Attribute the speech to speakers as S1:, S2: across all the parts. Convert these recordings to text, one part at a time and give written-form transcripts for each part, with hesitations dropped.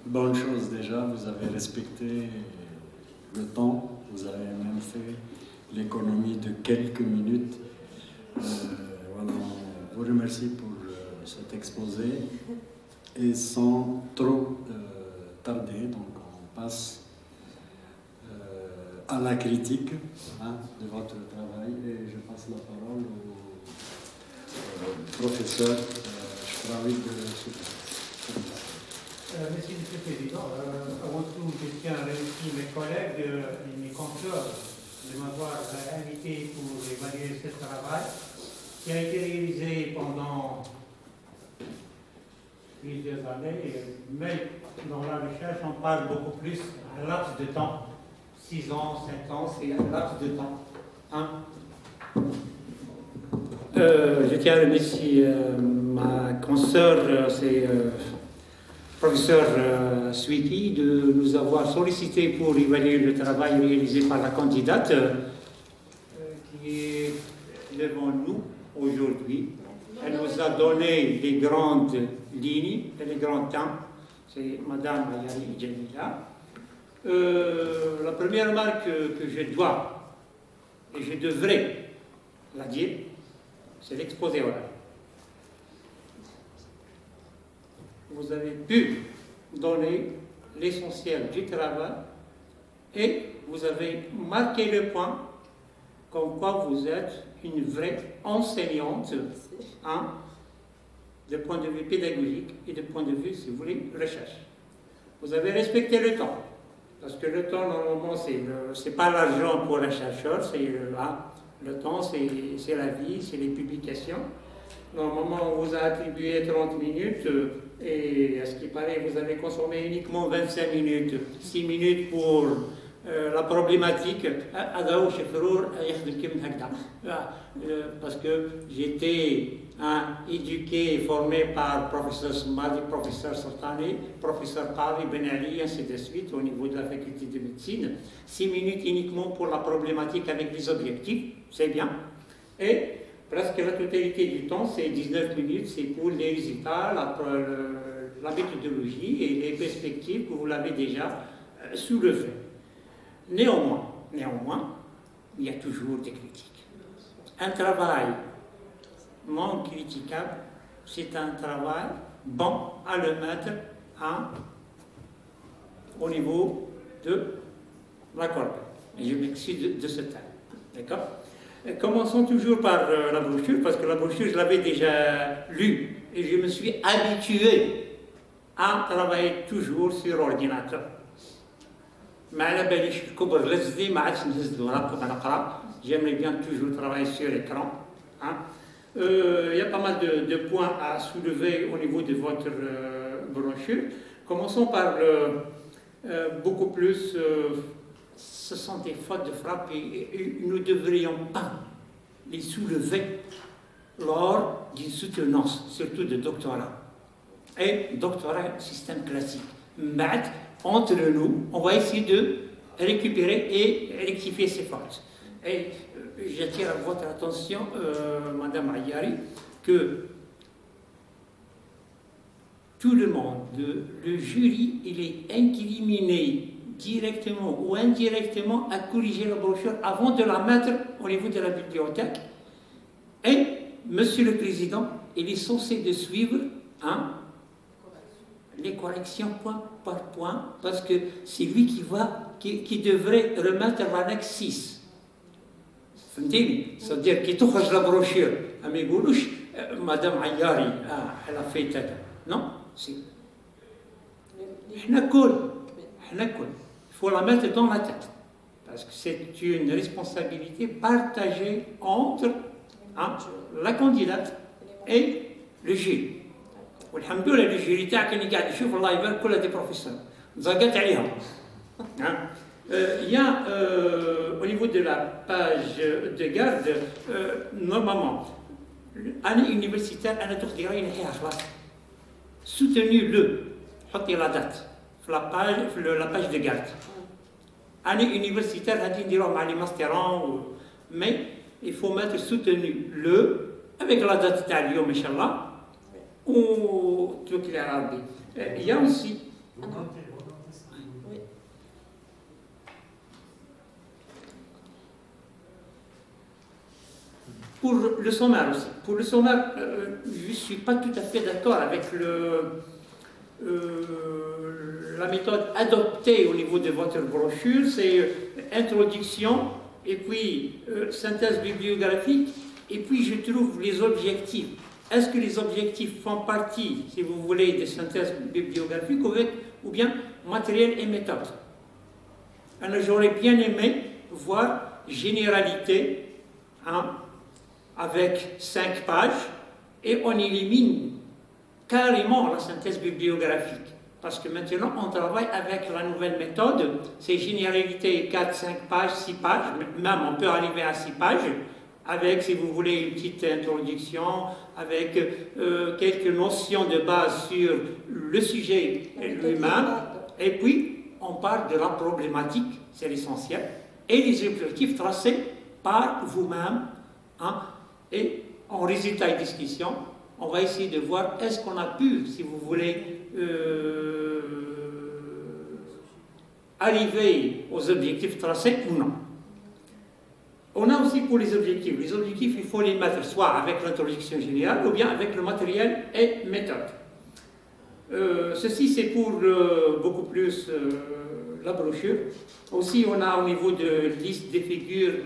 S1: Bonne chose déjà, vous avez respecté le temps, vous avez même fait l'économie de quelques minutes. Voilà, on vous remercie pour cet exposé et sans trop tarder, donc on passe à la critique de votre travail et je passe la parole au professeur Shraoui de Soudan.
S2: Merci, Monsieur le Président. Avant tout, je tiens à remercier mes collègues et mes consoeurs de m'avoir invité pour évaluer ce travail qui a été réalisé pendant plusieurs années, mais dans la recherche, on parle beaucoup plus d'un laps de temps. 6 ans, 7 ans, c'est un laps de temps. Je tiens à remercier ma consoeur, c'est professeur Sweety, de nous avoir sollicité pour évaluer le travail réalisé par la candidate qui est devant nous aujourd'hui. Elle nous a donné les grandes lignes et les grands temps. C'est Madame Ayari Djamila. La première remarque que je dois et je devrais la dire, c'est l'exposé oral. Vous avez pu donner l'essentiel du travail et vous avez marqué le point comme quoi vous êtes une vraie enseignante de point de vue pédagogique et de point de vue, si vous voulez, recherche. Vous avez respecté le temps. Parce que le temps, normalement, c'est pas l'argent pour un chercheur, c'est le temps, c'est la vie, c'est les publications. Normalement, on vous a attribué 30 minutes et à ce qui paraît, vous avez consommé uniquement 25 minutes, 6 minutes pour la problématique. Parce que j'étais éduqué et formé par professeur Soumadi, professeur Sultani, professeur Qari, Ben Ali, ainsi de suite, au niveau de la faculté de médecine. 6 minutes uniquement pour la problématique avec les objectifs, c'est bien. Et presque la totalité du temps, c'est 19 minutes, c'est pour les résultats, la méthodologie et les perspectives que vous l'avez déjà soulevées. Néanmoins, il y a toujours des critiques. Un travail non critiquable, c'est un travail bon à le mettre au niveau de la corbeille. Et je m'excuse de ce terme. D'accord ? Commençons toujours par la brochure, parce que la brochure, je l'avais déjà lue et je me suis habitué à travailler toujours sur ordinateur. J'aimerais bien toujours travailler sur l'écran. Il y a pas mal de points à soulever au niveau de votre brochure. Commençons par beaucoup plus, ce sont des fautes de frappe et nous ne devrions pas les soulever lors d'une soutenance, surtout de doctorat. Et doctorat, système classique. Maths, entre nous, on va essayer de récupérer et rectifier ces fautes. Et j'attire à votre attention, Madame Ayari, que tout le monde, le jury, il est incriminé directement ou indirectement à corriger la brochure avant de la mettre au niveau de la bibliothèque. Et Monsieur le Président, il est censé de suivre les corrections point par point, parce que c'est lui qui devrait remettre l'annexe 6. C'est-à-dire qu'il touche la brochure. Madame Ayari, elle a fait tête. Non, c'est. Il faut la mettre dans la tête. Parce que c'est une responsabilité partagée entre la candidate et le jury. والحمد لله الجوري تاعك اللي قاعد يشوف الله يبارك كلها دي بروفيسور زقت عليهم. Il y a au niveau de la page de garde normalement année universitaire انا تاخذي راي نحيها خلاص soutenu le حطي la date في la page de garde année universitaire هذه نديروها مع les mastérants mais il faut mettre soutenu le avec la date تاع اليوم ان شاء الله. توكل على ربي. Il y a aussi
S3: Oui.
S2: pour le sommaire aussi. Pour le sommaire, je ne suis pas tout à fait d'accord avec la méthode adoptée au niveau de votre brochure. C'est introduction, et puis synthèse bibliographique, et puis je trouve les objectifs. Est-ce que les objectifs font partie, si vous voulez, de synthèse bibliographique ou bien matériel et méthode? Alors j'aurais bien aimé voir généralité, hein, avec 5 pages, et on élimine carrément la synthèse bibliographique. Parce que maintenant, on travaille avec la nouvelle méthode, c'est généralité 4, 5 pages, 6 pages, même on peut arriver à 6 pages, avec, si vous voulez, une petite introduction, avec quelques notions de base sur le sujet lui-même, et puis on parle de la problématique, c'est l'essentiel, et les objectifs tracés par vous-même, hein, et en résultat de discussion, on va essayer de voir est-ce qu'on a pu, si vous voulez, arriver aux objectifs tracés ou non. On a aussi pour les objectifs. Les objectifs, il faut les mettre soit avec l'introduction générale ou bien avec le matériel et méthode. Ceci, c'est pour beaucoup plus la brochure. Aussi, on a au niveau de liste des figures,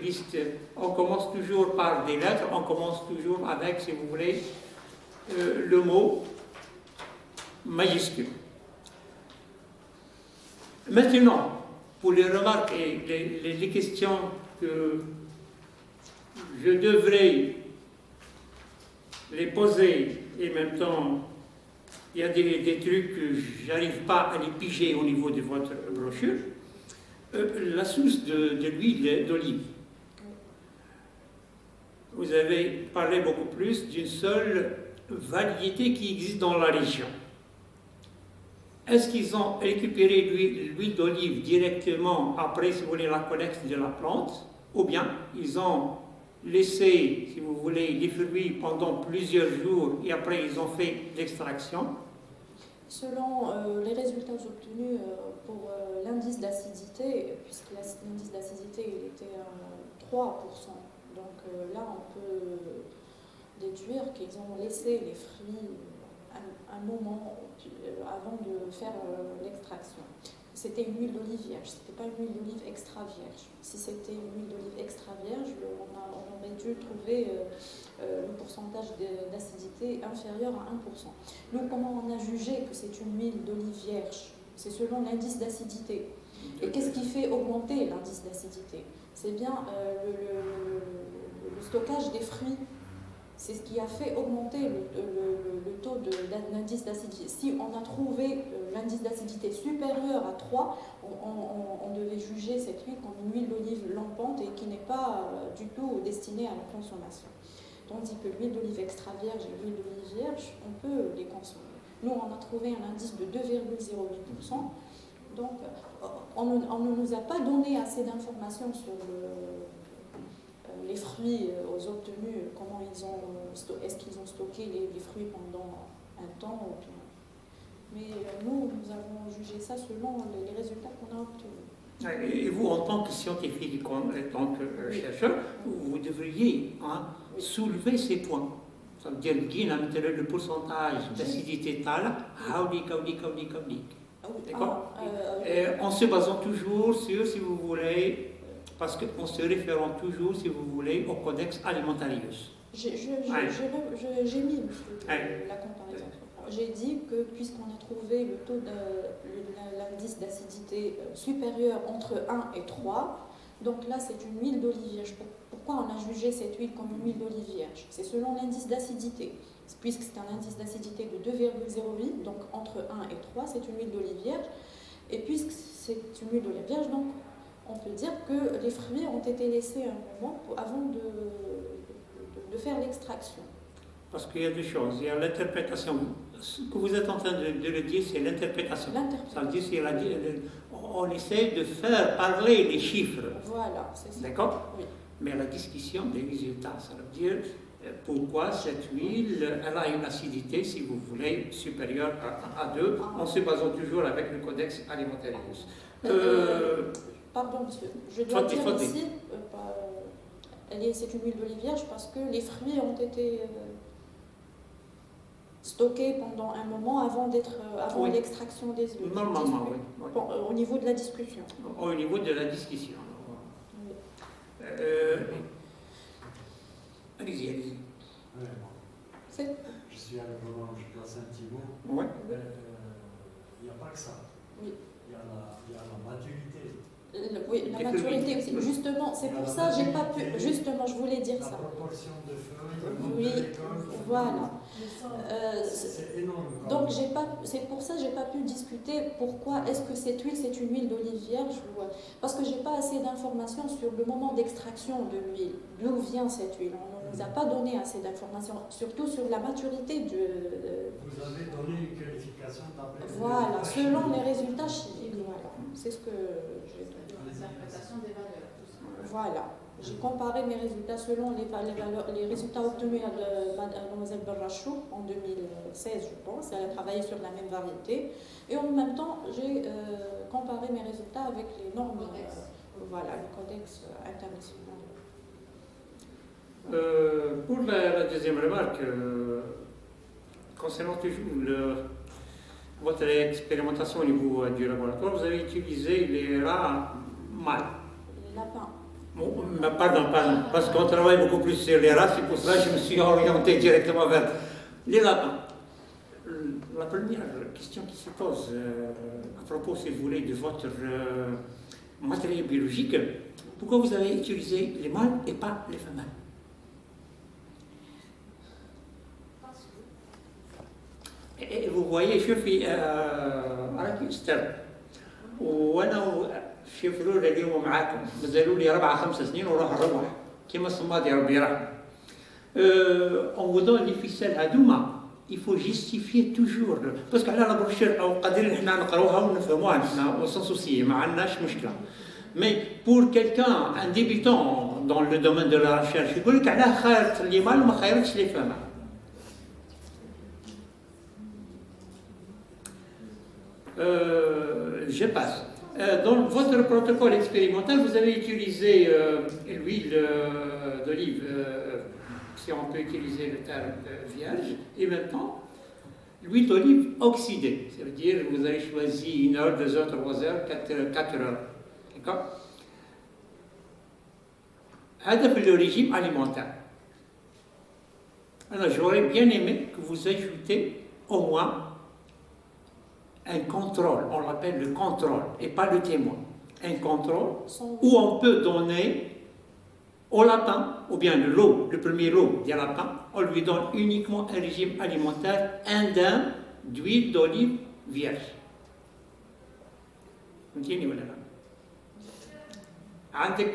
S2: on commence toujours par des lettres, on commence toujours avec, si vous voulez, le mot majuscule. Maintenant, pour les remarques et les questions que je devrais les poser, et en même temps, il y a des trucs que je n'arrive pas à les piger au niveau de votre brochure. La source de l'huile d'olive. Vous avez parlé beaucoup plus d'une seule variété qui existe dans la région. Est-ce qu'ils ont récupéré l'huile d'olive directement après, si vous voulez, la collecte de la plante, ou bien ils ont laissé, si vous voulez, les fruits pendant plusieurs jours et après ils ont fait l'extraction?
S3: Selon les résultats obtenus pour l'indice d'acidité, puisque l'indice d'acidité il était à 3%, donc là on peut déduire qu'ils ont laissé les fruits un moment avant de faire l'extraction. C'était une huile d'olive vierge, ce n'était pas une huile d'olive extra vierge. Si c'était une huile d'olive extra vierge, on aurait dû trouver le pourcentage d'acidité inférieur à 1%. Donc comment on a jugé que c'est une huile d'olive vierge? C'est selon l'indice d'acidité. Et qu'est-ce qui fait augmenter l'indice d'acidité? C'est bien le stockage des fruits. C'est ce qui a fait augmenter le taux d'indice d'acidité. Si on a trouvé l'indice d'acidité supérieur à 3, on devait juger cette huile comme une huile d'olive lampante et qui n'est pas du tout destinée à la consommation. Tandis que l'huile d'olive extra vierge et l'huile d'olive vierge, on peut les consommer. Nous, on a trouvé un indice de 2,08%. Donc, on ne nous a pas donné assez d'informations sur les fruits obtenus, comment est-ce qu'ils ont stocké les fruits pendant un temps. Mais nous avons jugé ça selon les résultats qu'on a obtenus.
S2: Et vous, en tant que scientifique, en tant que chercheur, vous devriez soulever ces points. Ça veut dire le pourcentage d'acidité tal, d'accord? En se basant toujours sur, si vous voulez, parce qu'en se référant toujours, si vous voulez, au Codex Alimentarius.
S3: J'ai mis la comparaison. J'ai dit que puisqu'on a trouvé le taux l'indice d'acidité supérieur entre 1 et 3, donc là c'est une huile d'olive vierge. Pourquoi on a jugé cette huile comme une huile d'olive vierge? C'est selon l'indice d'acidité. Puisque c'est un indice d'acidité de 2,08, donc entre 1 et 3, c'est une huile d'olive vierge. Et puisque c'est une huile d'olive vierge, donc on peut dire que les fruits ont été laissés un moment avant de faire l'extraction.
S2: Parce qu'il y a deux choses. Il y a l'interprétation. Ce que vous êtes en train de le dire, c'est l'interprétation. Ça veut dire on essaie de faire parler les chiffres.
S3: Voilà, c'est ça.
S2: D'accord?
S3: Oui.
S2: Mais la discussion des résultats, ça veut dire Pourquoi cette huile, elle a une acidité, si vous voulez, supérieure à 2, en se basant toujours avec le codex alimentarius.
S3: Pardon, monsieur, je dois dire ici, c'est une huile d'olive vierge parce que les fruits ont été stockés pendant un moment avant
S2: Oui.
S3: l'extraction des huiles.
S2: Normalement, oui.
S3: Bon, au niveau de la discussion.
S2: Au niveau de la discussion.
S3: Oui.
S2: Allez-y, allez-y.
S1: Ouais, bon. Je suis à l'agronome, je place un petit mot.
S2: Ouais.
S1: Il n'y a pas que ça.
S3: Oui.
S1: Il y a la maturité.
S3: Oui, la maturité aussi. Justement, c'est pour ça que j'ai pas pu. Justement, je voulais dire
S1: la
S3: ça.
S1: proportion de feuilles,
S3: Oui, voilà.
S1: C'est énorme.
S3: Donc c'est pour ça que j'ai pas pu discuter pourquoi est-ce que cette huile c'est une huile d'olive vierge parce que j'ai pas assez d'informations sur le moment d'extraction de l'huile. D'où vient cette huile? On ne nous a pas donné assez d'informations, surtout sur la maturité du.
S1: Vous avez donné une qualification d'après.
S3: Voilà, selon les résultats chimiques. Voilà, c'est ce que j'ai donné.
S4: L'interprétation des valeurs.
S3: Voilà. J'ai comparé mes résultats selon les résultats obtenus de Mademoiselle Berrachou en 2016, je pense. Elle a travaillé sur la même variété. Et en même temps, j'ai comparé mes résultats avec les normes, voilà, le codex international.
S2: Pour la deuxième remarque, concernant toujours votre expérimentation au niveau du laboratoire, vous avez utilisé les rats mâles.
S3: Les lapins.
S2: Bon, pardon, parce qu'on travaille beaucoup plus sur les rats, c'est pour cela que je me suis orienté directement vers les lapins. La première question qui se pose à propos, si vous voulez, de votre matériel biologique, pourquoi vous avez utilisé les mâles et pas les femelles? Et vous voyez, شوفي راكي استر وانا في فلول اليوم معاكم مازالوا لي 4-5 سنين وراح نروح كيما الصماد يا ربي يرحم. On vous donne les ficelles هذوما il faut justifier toujours باسكو على لا بروشير او قادرين حنا نقراوها ونفهموها حنا وسون سوسي ما عندناش مشكله. Mais pour quelqu'un, un débutant dans le domaine de la recherche, يقول لك علاه خيرت لي مال وما خيرتش لي فمال. Je passe. Dans votre protocole expérimental, vous avez utilisé l'huile d'olive, si on peut utiliser le terme vierge, et maintenant l'huile d'olive oxydée. Ça veut dire que vous avez choisi 1 heure, 2 heures, 3 heures, 4 heures. D'accord? هذا في le régime alimentaire. Alors j'aurais bien aimé que vous ajoutez au moins un contrôle, on l'appelle le contrôle, et pas le témoin. Un contrôle où on peut donner au lapin, ou bien le premier lot des lapins, on lui donne uniquement un régime alimentaire indien d'huile d'olive vierge. فهمتيني ولا لا؟ عندك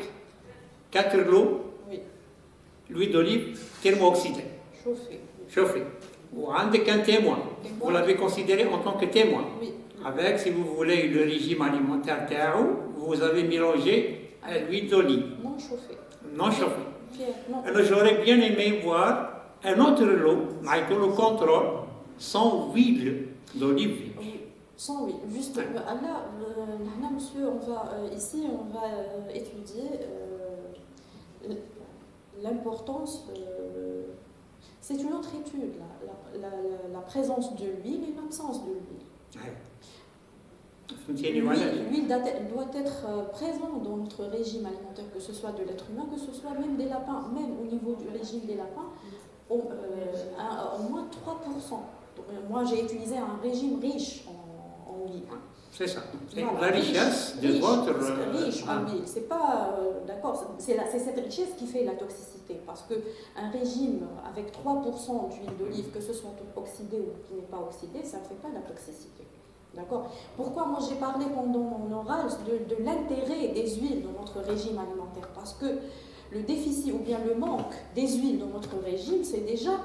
S2: 4 lots l'huile d'olive thermo-oxydée. Chauffée. وعندك un témoin. Vous l'avez considéré en tant que témoin.
S3: Oui.
S2: Avec, si vous voulez, le régime alimentaire TAO, vous avez mélangé à l'huile d'olive.
S3: Non chauffée.
S2: Non chauffée.
S3: Non.
S2: Alors j'aurais bien aimé voir un autre lot, avec le contrôle, sans huile d'olive.
S3: Oui, sans huile. Juste là, monsieur, ici, on va étudier l'importance. C'est une autre étude, la présence de l'huile et l'absence de l'huile. L'huile doit être présente dans notre régime alimentaire, que ce soit de l'être humain, que ce soit même des lapins, même au niveau du régime des lapins, au moins 3%. Moi, j'ai utilisé un régime riche en huile.
S2: C'est ça.
S3: Voilà,
S2: la richesse de votre...
S3: riche en huile. C'est pas... d'accord, c'est cette richesse qui fait la toxicité. Parce qu'un régime avec 3% d'huile d'olive, que ce soit oxydé ou qui n'est pas oxydé, ça ne fait pas la toxicité. D'accord? Pourquoi moi j'ai parlé pendant mon oral de l'intérêt des huiles dans notre régime alimentaire? Parce que le déficit ou bien le manque des huiles dans notre régime, c'est déjà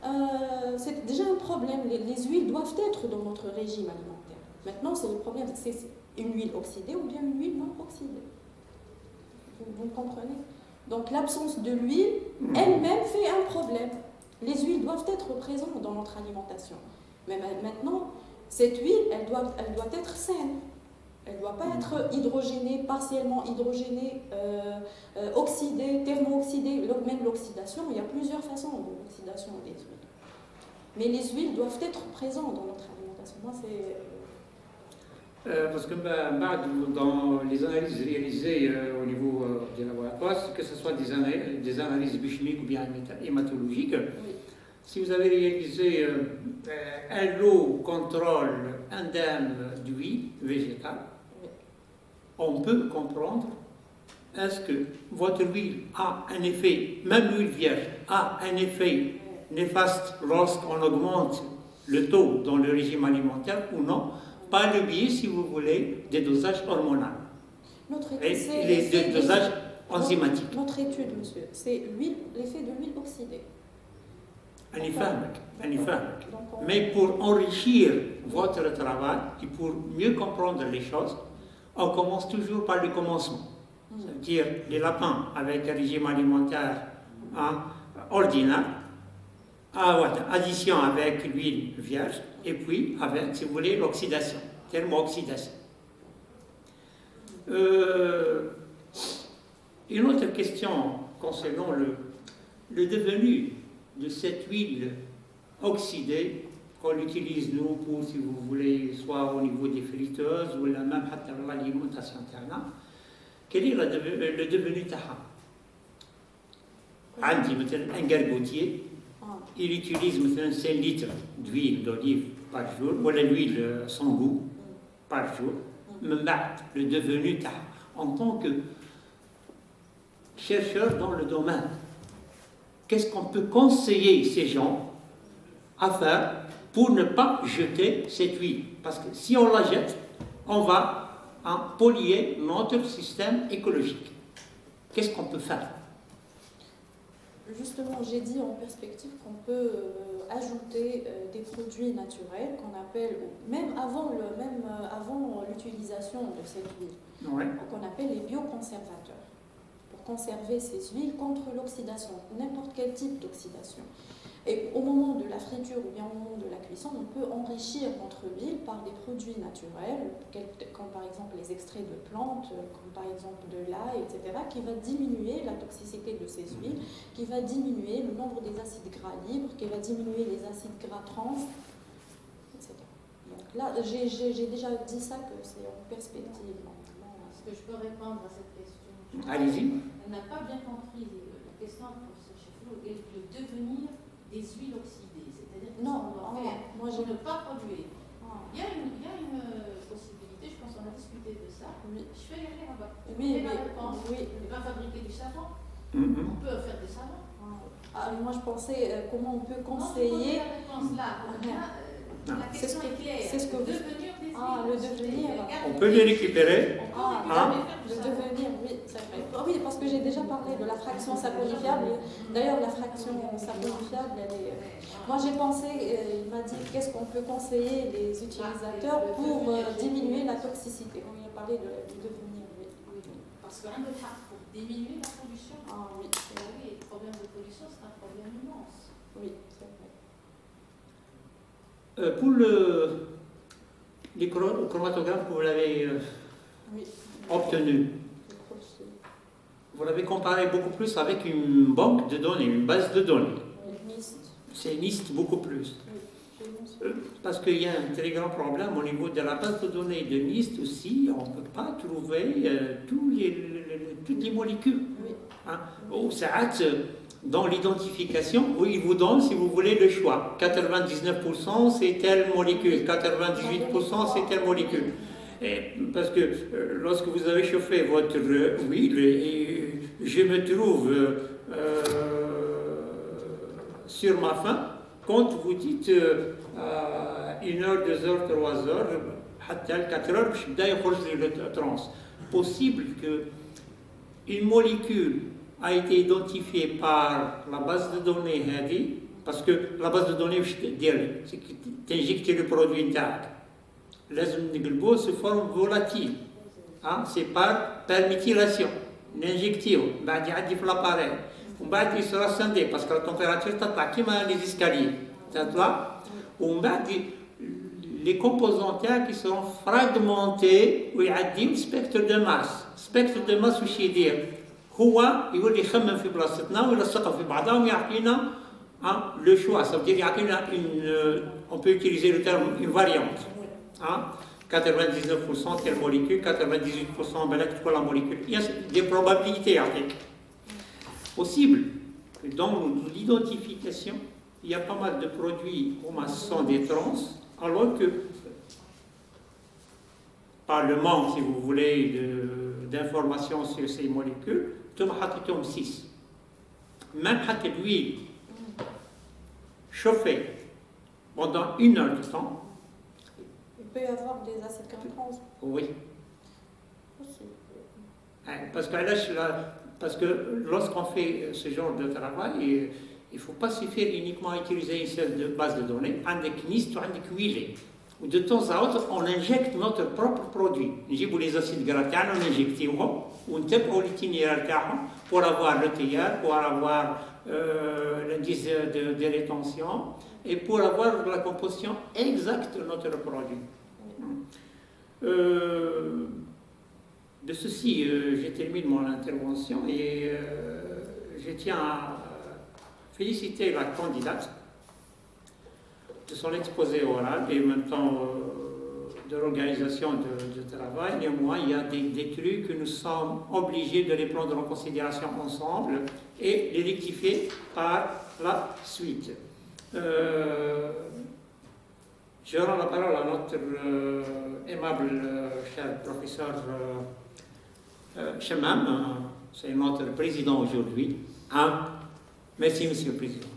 S3: un problème. Les huiles doivent être dans notre régime alimentaire. Maintenant, c'est le problème, c'est une huile oxydée ou bien une huile non oxydée. Vous comprenez? Donc l'absence de l'huile elle-même fait un problème. Les huiles doivent être présentes dans notre alimentation. Mais maintenant, cette huile, elle doit être saine. Elle ne doit pas être hydrogénée, partiellement hydrogénée, oxydée, thermo-oxydée. Même l'oxydation, il y a plusieurs façons de l'oxydation des huiles. Mais les huiles doivent être présentes dans notre alimentation. Moi, c'est...
S2: Parce que dans les analyses réalisées au niveau des laboratoires, que ce soit des analyses biochimiques ou bien hématologiques,
S3: Oui.
S2: si vous avez réalisé un lot contrôle indemne d'huile végétale,
S3: Oui.
S2: on peut comprendre est-ce que votre huile a un effet, même l'huile vierge, a un effet néfaste lorsqu'on augmente le taux dans le régime alimentaire ou non, par le biais, si vous voulez, des dosages hormonaux
S3: Notre
S2: et
S3: étude,
S2: des dosages enzymatiques.
S3: Notre étude, monsieur, c'est l'effet de l'huile oxydée.
S2: أنا فاهمك.
S3: Donc,
S2: Mais pour enrichir votre travail et pour mieux comprendre les choses, on commence toujours par le commencement. C'est-à-dire les lapins avec un régime alimentaire ordinaire, addition avec l'huile vierge, et puis avec, si vous voulez, l'oxydation, thermo-oxydation. Une autre question concernant le devenu de cette huile oxydée qu'on utilise nous pour, si vous voulez, soit au niveau des friteuses ou même dans l'alimentation interne. Quel est le devenu taha? عندي مثلا un gargotier, il utilise مثلا 5 litres d'huile d'olive par jour, ou l'huile sans goût par jour. Le devenu taha, en tant que chercheur dans le domaine, qu'est-ce qu'on peut conseiller ces gens à faire pour ne pas jeter cette huile? Parce que si on la jette, on va polluer notre système écologique. Qu'est-ce qu'on peut faire?
S3: Justement, j'ai dit en perspective qu'on peut ajouter des produits naturels qu'on appelle, même avant l'utilisation de cette huile, qu'on appelle les bioconservateurs, pour conserver ces huiles contre l'oxydation, n'importe quel type d'oxydation. Et au moment de la friture ou bien au moment de la cuisson, on peut enrichir notre huile par des produits naturels, comme par exemple les extraits de plantes, comme par exemple de l'ail, etc., qui va diminuer la toxicité de ces huiles, qui va diminuer le nombre des acides gras libres, qui va diminuer les acides gras trans, etc. Donc là, j'ai déjà dit ça, que c'est en perspective.
S4: Est-ce que je peux répondre à cette question?
S2: Allez-y.
S4: Elle n'a pas bien compris la question du professeur Cheflot et le devenir des huiles oxydées, c'est-à-dire que
S3: Non,
S4: doit faire
S3: moi
S4: pour
S3: je
S4: ne pas produire. Il y a une possibilité, je pense qu'on a discuté de ça.
S3: Oui.
S4: Je vais y aller là-bas.
S3: Oui,
S4: la réponse.
S3: oui.
S4: On va fabriquer du savon. On peut faire du savon.
S3: Moi je pensais comment on peut conseiller.
S4: Non, la réponse là. La question est claire.
S3: C'est ce que vous...
S4: devenir des huiles.
S3: Le devenir.
S2: On peut les récupérer.
S3: Le devenir, oui, c'est vrai. Oui, parce que j'ai déjà parlé de la fraction saponifiable. D'ailleurs, la fraction saponifiable, elle est... Moi, j'ai pensé, il m'a dit, qu'est-ce qu'on peut conseiller les utilisateurs pour diminuer la toxicité. On a parlé du devenir, oui.
S4: Parce que pour diminuer la pollution.
S3: Oui.
S4: Oui, le problème de pollution, c'est un problème immense.
S3: Oui, c'est vrai.
S2: Pour les chromatographes que vous l'avez obtenu, vous l'avez comparé beaucoup plus avec une banque de données, une base de données. C'est NIST beaucoup plus. Parce qu'il y a un très grand problème au niveau de la base de données de NIST aussi, on ne peut pas trouver toutes les molécules. Dans l'identification, où il vous donne, si vous voulez, le choix. 99% c'est telle molécule, 98% c'est telle molécule. Parce que lorsque vous avez chauffé votre huile, et je me trouve sur ma faim, quand vous dites 1 heure, 2 heures, 3 heures, 4 heures, je suis le trans. Possible qu'une molécule a été identifiée par la base de données HADI, parce que la base de données, c'est que tu injectes le produit intact. Sous forme volatile. C'est par méthylation. ننجكتيو بعد يعدي في لاباري ومن بعد يصير سندي باسكو التمبيراتور تطلع كيما لي زيسكالي تطلع ومن بعد les composants qui seront fragmentés ويعديو سبيكتر دو ماس سبيكتر دو ماس واش يدير هو يولي يخمم في بلاصتنا ويلصقها في بعضها ويعطينا le choix, ça veut dire on peut utiliser le terme une variante. 99% telle molécule, 98% la molécule. Il y a des probabilités avec. Possible que dans l'identification, il y a pas mal de produits comme sont des trans, alors que par le manque, si vous voulez, d'informations sur ces molécules, tu m'as 6. Même l'huile chauffée pendant 1 heure de temps.
S3: Il peut y avoir des acétyl trans.
S2: Oui. Parce que lorsqu'on fait ce genre de travail, il ne faut pas suffire uniquement à utiliser une seule base de données. Avec NIST ou avec huile. De temps à autre, on injecte notre propre produit. نجيبوا les acides gras ونجكتيوهم ونتبعوا l'itinéraire تاعهم pour avoir le TR, pour avoir l'indice de rétention et pour avoir la composition exacte de notre produit. De ceci, je termine mon intervention et je tiens à féliciter la candidate de son exposé oral et maintenant de l'organisation de travail. Néanmoins, il y a des trucs que nous sommes obligés de les prendre en considération ensemble et les rectifier par la suite. Je rends la parole à notre aimable cher professeur Chemam, c'est notre président aujourd'hui. Merci, Monsieur le Président.